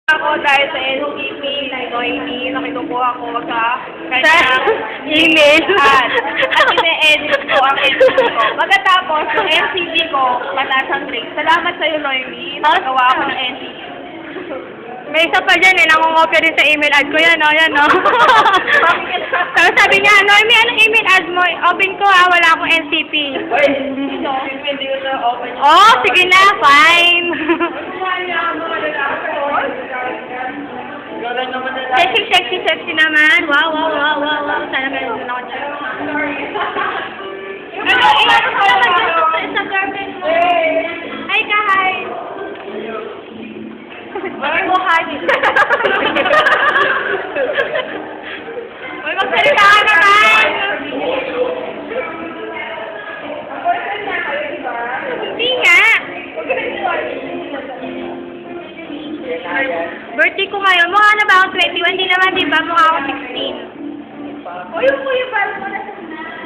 Ako dahil sa NCP, Noemi, nakinukuha ko sa kanyang email. At ine-edit ko ang NCP ko. Pagkatapos, yung NCP ko, mataas ang grade. Salamat sa'yo, Noemi. Nakagawa ako ng NCP. May isa pa dyan eh, nangungopia din sa email ad ko yan, o, yan, o. Tapos sabi niya, Noemi, anong email ad mo? Open ko ha, wala akong NCP. Uy, sino? Hindi ko na open yung... Oh, sige na, fine. Sexy naman. Wow, wow, wow, wow, wow. Sana meron din ako dyan. Ano, iyan ko naman sa girlfriend mo. Hi, hi. Bakit mo hagi? Uy, magsalita ka naman. Hindi nga. Birthday ko ngayon. Mukha na ba akong 21? Hindi naman, di ba? Mukha akong 16. O yung kuya